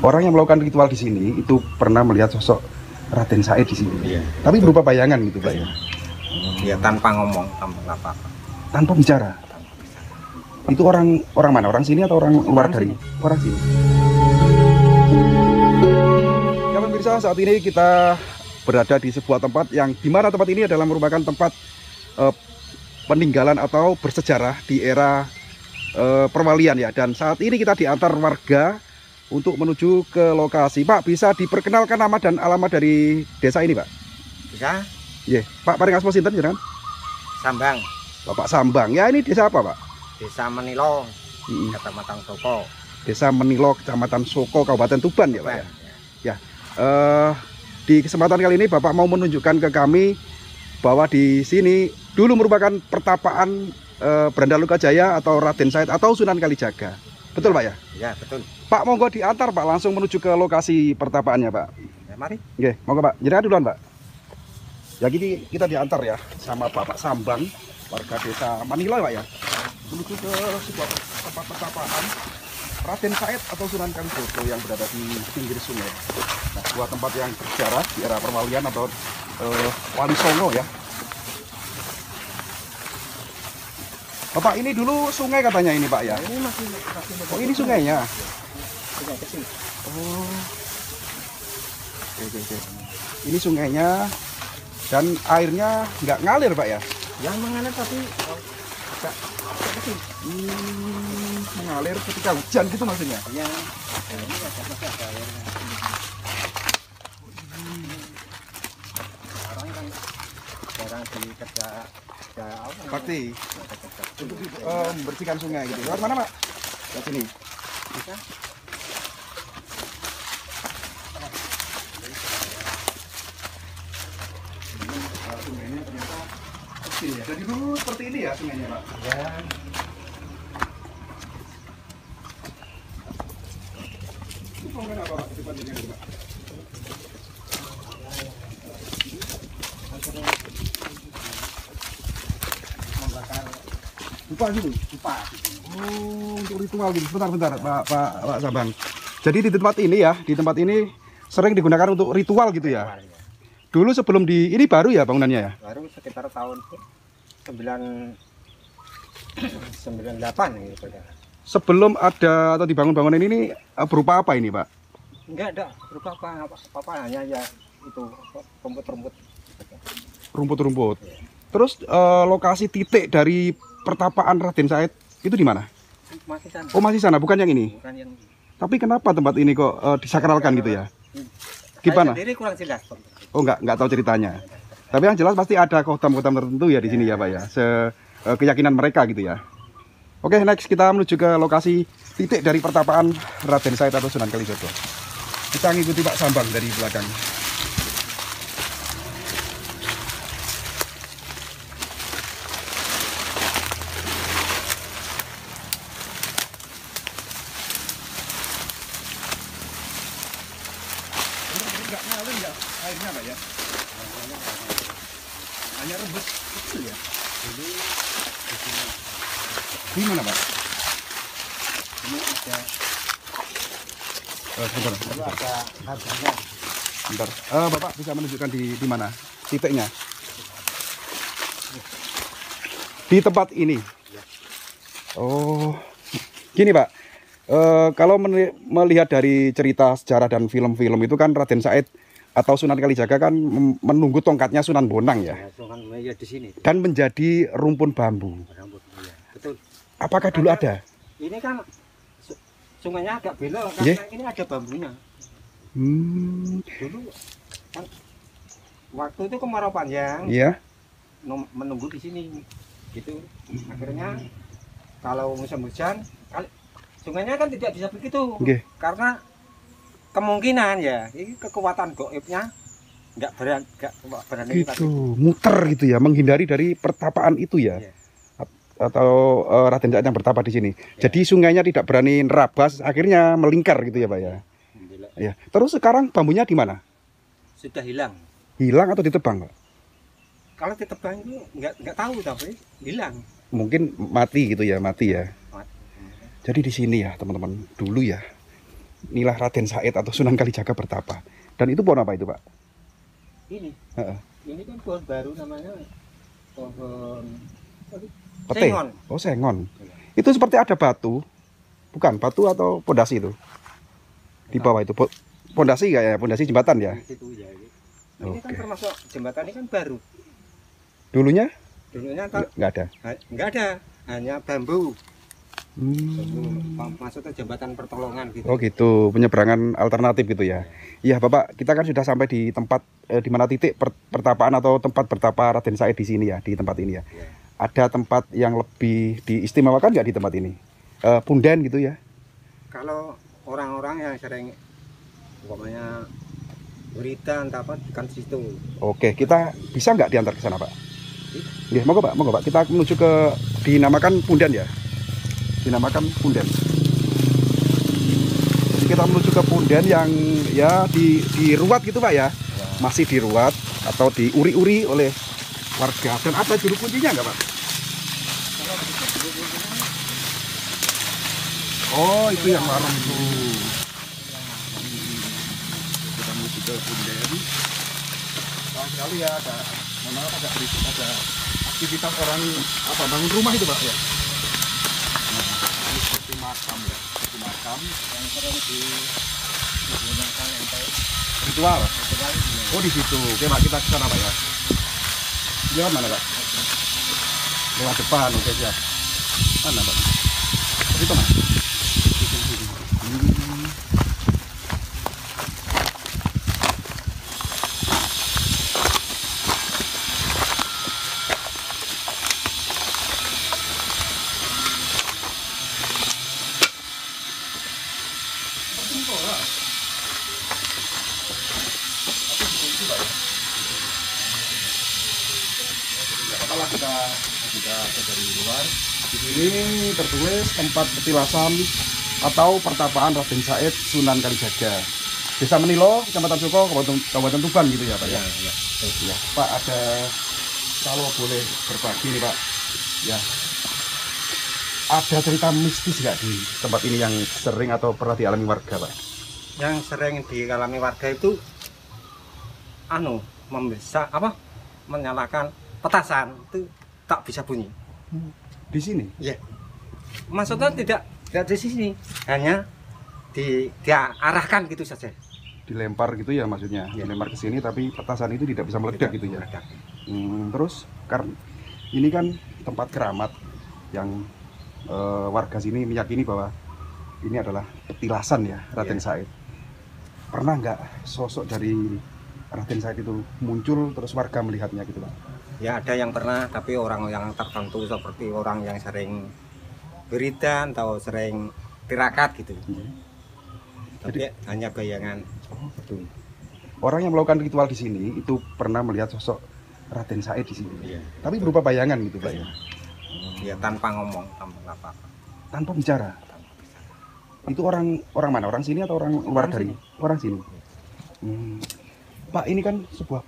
orang yang melakukan ritual di sini itu pernah melihat sosok Raden Said di sini. Iya. Tapi berupa bayangan gitu Pak ya. Ya tanpa ngomong, tanpa apa-apa. Tanpa bicara. Itu orang mana? Orang sini atau orang luar dari? Orang sini. Ya pemirsa, saat ini kita berada di sebuah tempat yang dimana tempat ini adalah merupakan tempat peninggalan atau bersejarah di era perwalian ya. Dan saat ini kita diantar warga untuk menuju ke lokasi. Pak, bisa diperkenalkan nama dan alamat dari desa ini, Pak? Bisa? Iya, Pak paring asma sinten jenengan? Sambang. Bapak Sambang. Ya, ini desa apa, Pak? Desa Menilo, Kecamatan Soko. Desa Menilo, Kecamatan Soko, Kabupaten Tuban ya, Pak ya? Ya. Di kesempatan kali ini Bapak mau menunjukkan ke kami bahwa di sini dulu merupakan pertapaan Branda Lukajaya atau Raden Said atau Sunan Kalijaga. Betul, Pak ya? Ya, betul. Pak, monggo diantar Pak langsung menuju ke lokasi pertapaannya, Pak. Ya, mari. Oke, monggo Pak. Jenengan duluan, Pak. Ya gini kita diantar ya sama Bapak Sambang, warga desa Manila, Pak ya. Menuju ke sebuah tempat pertapaan Raden Said atau Sunan Kalijogo yang berada di pinggir sungai. Nah, sebuah tempat yang bersejarah di era perwalian atau Wali Songo ya. Bapak, ini dulu sungai katanya ini, Pak ya? Ini masih Oh, ini sungainya. sungai kecil. Oh. Oke. Ini sungainya dan airnya nggak ngalir, Pak ya? Yang mengalir tapi agak kecil. Mengalir ketika hujan gitu maksudnya? Ya, ini ada airnya. Sekarang kan jarang dikerja apa? Bakti untuk membersihkan sungai gitu. Lewat mana, Pak? Lewat sini. Bisa? Sungainya ternyata kecil ya. Jadi dulu seperti ini ya sungainya, Pak? Ya. Itu sungai apa, Pak? Di depan ini, Pak? Membakar Dupa gitu? dupa. Oh, untuk ritual gitu. Bentar, Pak Sambang. Jadi di tempat ini ya, di tempat ini sering digunakan untuk ritual gitu ya? Dulu sebelum ini baru ya bangunannya ya? Baru sekitar tahun 98 gitu ya. Sebelum ada atau dibangun bangunan ini berupa apa ini, Pak? Enggak ada berupa apa hanya ya itu rumput-rumput. Rumput-rumput. Terus lokasi titik dari pertapaan Raden Said itu di mana? Masih sana. Oh, masih sana, bukan yang ini. Bukan yang Tapi kenapa tempat ini kok disakralkan gitu ya? Gimana? Saya sendiri kurang jelas. Oh, nggak tahu ceritanya. Tapi yang jelas pasti ada kohtam-kohtam tertentu ya di sini ya, Pak ya. Keyakinan mereka gitu ya. Oke, next kita menuju ke lokasi titik dari pertapaan Raden Said atau Sunan Kalijogo. Kita ngikuti Pak Sambang dari belakang. Nggak ngalir ya airnya, Pak ya? Hanya rebus kecil ya? Di mana, Pak? Ini ada Sebentar. ada harganya. Bentar. Bapak bisa menunjukkan di mana titiknya? Di tempat ini. Oh, gini Pak. Kalau melihat dari cerita sejarah dan film-film itu kan Raden Said atau Sunan Kalijaga kan menunggu tongkatnya Sunan Bonang ya. Ya di sini. Dan menjadi rumpun bambu. Rambut, iya. Betul. Apakah dulu ada? Ini kan sungainya agak belok Iya. karena ini ada bambunya. Dulu kan waktu itu kemarau panjang. Iya. Menunggu di sini gitu. Akhirnya kalau musim hujan sungainya kan tidak bisa begitu. Oke. Karena kemungkinan ya ini kekuatan goibnya nggak berani Gitu, muter gitu ya, menghindari dari pertapaan itu ya. Iya. Atau Raden Said yang bertapa di sini. Jadi sungainya tidak berani nerabas, akhirnya melingkar gitu ya, Pak ya. Ya. Terus sekarang bambunya di mana? Sudah hilang. Hilang atau ditebang, Pak? Kalau ditebang itu nggak tahu tapi hilang. Mungkin mati gitu ya, mati ya. Mati. Jadi di sini ya, teman-teman. Dulu ya, inilah Raden Said atau Sunan Kalijaga bertapa. Dan itu pohon apa itu, Pak? Ini. Heeh. Ini kan pohon baru namanya pohon Pete. sengon. Oh, sengon. Itu seperti ada batu. Bukan, batu atau pondasi itu? Di bawah itu. Pondasi enggak ya? Pondasi jembatan ya? Di situ ya. Ini kan Oke. termasuk jembatan ini kan baru. Dulunya Dulunya kan nggak ada. nggak ada, hanya bambu. Hmm. Maksudnya jembatan pertolongan gitu. Oh gitu, penyeberangan alternatif gitu ya. Iya Bapak, kita kan sudah sampai di tempat di mana titik pertapaan atau tempat bertapa Raden Said di sini ya, di tempat ini ya. Ya. Ada tempat yang lebih diistimewakan nggak di tempat ini? Punden gitu ya? Kalau orang-orang yang sering umpamanya berita entah apa kan di situ. Oke, kita bisa nggak diantar ke sana Pak? Iya, monggo Pak. Kita menuju ke dinamakan Punden ya. Dinamakan Punden. Jadi kita menuju ke Punden yang ya diruat gitu Pak ya. Masih diruat atau diuri-uri oleh warga. Dan ada juru kuncinya nggak Pak? Oh itu yang larang itu. Kita menuju ke Punden. Sayang sekali ya agak berisik, ada aktivitas orang apa bangun rumah itu Pak ya. Ini seperti makam ya, seperti makam yang sering digunakan untuk ritual. Oh di situ. Oke Pak, kita ke sana Pak ya. Lewat mana Pak? Lewat depan. Oke siap. Mana Pak? Itu Mas. Setelah kita dari luar, di sini tertulis tempat petilasan atau pertapaan Raden Said Sunan Kalijaga, Desa Menilo, Kecamatan Suko, Kabupaten Tuban gitu ya Pak ya. Ya Pak, ada kalau boleh berbagi nih Pak, ya ada cerita mistis nggak di tempat ini yang sering atau pernah dialami warga Pak? Yang sering dialami warga itu menyalakan petasan itu tak bisa bunyi. Di sini? Iya. Maksudnya tidak di sini, hanya diarahkan gitu saja. Dilempar gitu ya maksudnya, Ya. dilempar ke sini tapi petasan itu tidak bisa meledak gitu ya. Meledak. Terus karena ini kan tempat keramat yang warga sini meyakini bahwa ini adalah petilasan ya Raden Said. Pernah nggak sosok dari Raden Said itu muncul terus warga melihatnya gitu Pak? Ya ada yang pernah, tapi orang yang tertentu seperti orang yang sering beritan atau sering tirakat gitu. Tapi hanya bayangan. Oh betul. Orang yang melakukan ritual di sini itu pernah melihat sosok Raden Said di sini. Iya. Tapi berupa bayangan gitu Pak ya. Ya tanpa ngomong, tanpa apa. Tanpa bicara. Itu orang mana? Orang sini atau orang luar dari? Orang sini. Pak, ini kan sebuah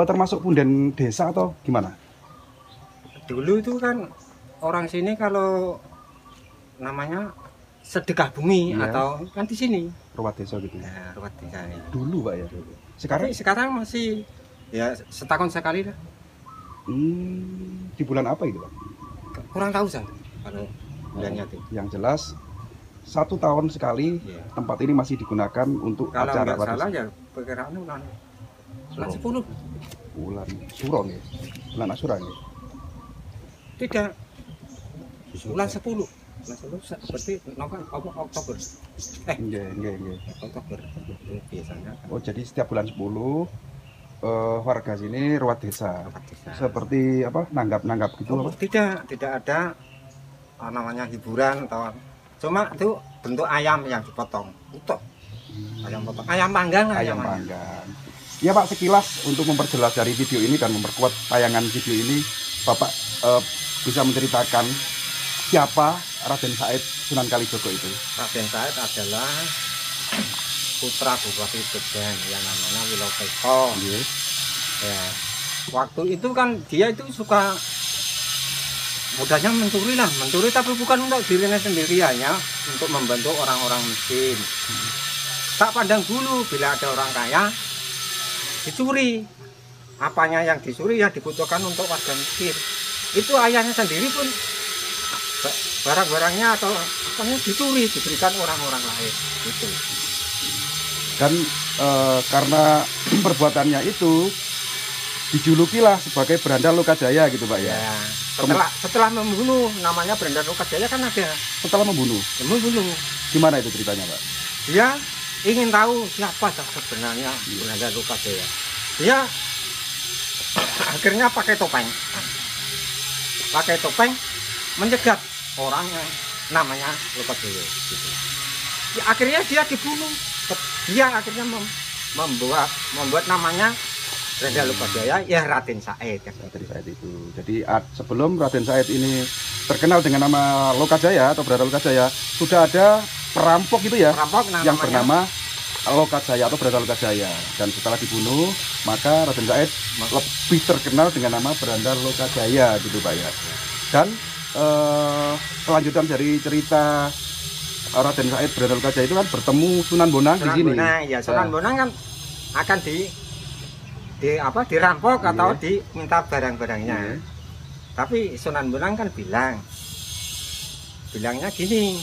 termasuk punden desa atau gimana? Dulu itu kan orang sini kalau namanya sedekah bumi Iya. atau kan di sini. Ruwat desa gitu ya. Ya, ruwet desa ini. Dulu Pak ya. Tapi Sekarang sekarang masih ya setahun sekali lah. di bulan apa itu Pak? Kurang tahu saya kalau bulannya itu. Yang jelas 1 tahun sekali Iya. tempat ini masih digunakan untuk Kalau acara nggak salah tradisi. ya perkiraan bulan Suron. 10. Bulan Suron ya. Bulan Asyura ya. Tidak. Bulan 10. Bulan 10 seperti Oktober. Nggih. Oktober itu biasanya kan Oh, jadi setiap bulan 10 warga sini ruwat desa. ruwet desa. Seperti apa? Nanggap gitu Oh, apa? tidak ada namanya hiburan atau cuma itu bentuk ayam yang dipotong. Utuh. Ayam potong. Ayam panggang lah Ayam namanya. panggang. Ya Pak, sekilas untuk memperjelas dari video ini dan memperkuat tayangan video ini, Bapak bisa menceritakan siapa Raden Said Sunan Kalijogo itu? Raden Said adalah putra Bupati Tuban yang namanya Wilopeko. Nggih. Ya. Waktu itu kan dia itu suka mudahnya mencuri tapi bukan untuk dirinya sendiri, hanya untuk membantu orang-orang miskin. tak pandang bulu, bila ada orang kaya dicuri. Apanya yang dicuri yang dibutuhkan untuk warga miskin. Itu ayahnya sendiri pun barang-barangnya atau apanya dicuri, diberikan orang-orang lain. Gitu. Dan karena perbuatannya itu dijulukilah sebagai Berandal Lokajaya gitu Pak ya. Ya, setelah membunuh, namanya Berandal Lokajaya kan ada. Setelah membunuh. Gimana itu ceritanya Pak? Dia ingin tahu siapa sebenarnya Berandal Lokajaya. Dia akhirnya pakai topeng. Mencegat orang yang namanya Lokajaya. Gitu. Ya, akhirnya dia dibunuh. Dia akhirnya membuat namanya Berandal Lokajaya ya Raden Said. Raden Said itu. Jadi sebelum Raden Said ini terkenal dengan nama Lokajaya atau Berandal Lokajaya, sudah ada perampok gitu ya, yang bernama Lokajaya atau Berandal Lokajaya. Dan setelah dibunuh, maka Raden Said lebih terkenal dengan nama Berandal Lokajaya gitu Pak ya. Dan kelanjutan dari cerita Raden Said Berandal Lokajaya itu kan bertemu Sunan Bonang di sini. Ya, Sunan Bonang kan akan dirampok atau diminta barang-barangnya. Tapi Sunan Bonang kan bilangnya gini,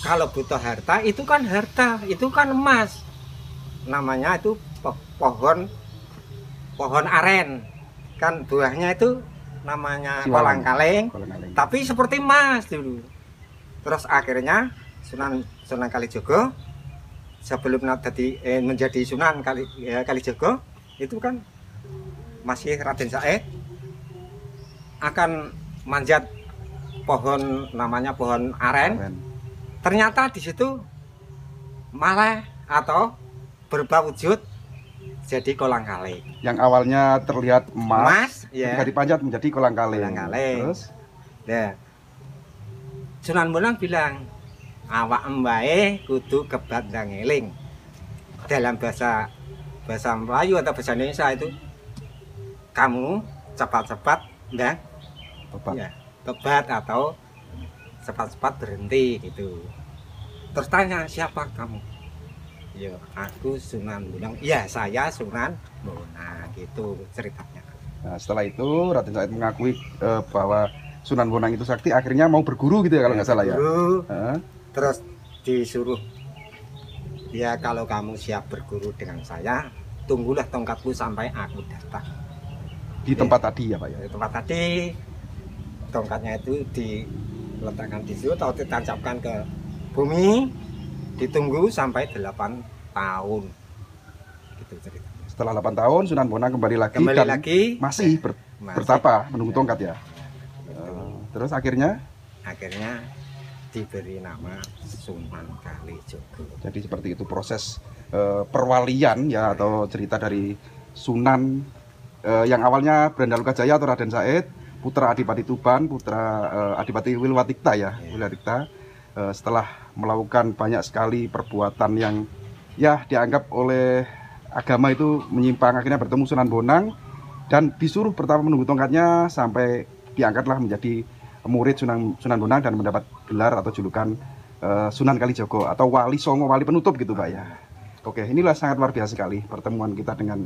kalau butuh harta itu kan emas, namanya itu pohon aren, kan buahnya itu namanya kolang kaling, tapi seperti emas dulu. Terus akhirnya Sunan Kalijogo sebelum menjadi Sunan Kalijogo itu kan masih Raden Said akan manjat pohon namanya pohon aren. Ternyata di situ malah atau berubah wujud jadi kolang kaling. Yang awalnya terlihat emas ya, dipanjat menjadi kolang kaling. Terus, ya, Sunan Bonang bilang, awak embae kudu kebat ndang eling. Dalam bahasa Melayu atau bahasa Indonesia itu, kamu cepat-cepat ndang kebat atau cepat-cepat berhenti gitu. Terus tanya, siapa kamu? Ya, aku Sunan Bonang. Ya, saya Sunan Bonang, gitu ceritanya. Nah, setelah itu Raden Said mengakui bahwa Sunan Bonang itu sakti, akhirnya mau berguru gitu ya kalau nggak salah ya. Terus disuruh, ya kalau kamu siap berguru dengan saya, tunggulah tongkatku sampai aku datang. Di tempat tadi ya Pak ya? Di tempat tadi, tongkatnya itu diletakkan di situ atau ditancapkan ke bumi, ditunggu sampai 8 tahun. Gitu ceritanya. Setelah 8 tahun Sunan Bonang kembali lagi masih bertapa menunggu tongkat ya. Terus akhirnya diberi nama Sunan Kalijogo. Jadi seperti itu proses perwalian ya, atau cerita dari Sunan yang awalnya Berandal Lokajaya atau Raden Said, putra Adipati Tuban, putra Adipati Wilwatikta ya, Wilwatikta. Setelah melakukan banyak sekali perbuatan yang ya dianggap oleh agama itu menyimpang, akhirnya bertemu Sunan Bonang dan disuruh pertama menunggu tongkatnya sampai diangkatlah menjadi murid Sunan Bonang dan mendapat gelar atau julukan Sunan Kalijogo atau Wali Songo, Wali Penutup gitu Pak ya. Oke, inilah sangat luar biasa sekali pertemuan kita dengan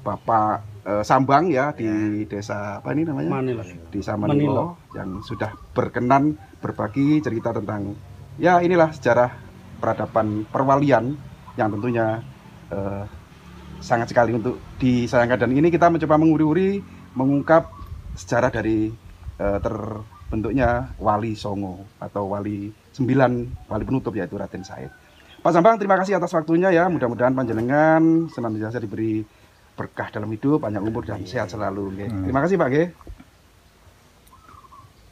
Bapak Sambang ya di desa apa ini namanya? Manilo. Desa Manilo yang sudah berkenan berbagi cerita tentang ya inilah sejarah peradaban perwalian yang tentunya sangat sekali untuk disayangkan. Dan ini kita mencoba menguri-uri mengungkap sejarah dari terbentuknya Wali Songo atau Wali 9 Wali Penutup yaitu Raden Said. Pak Sambang, terima kasih atas waktunya ya. Mudah-mudahan panjenengan senantiasa diberi berkah dalam hidup, panjang umur dan sehat selalu. Terima kasih Pak.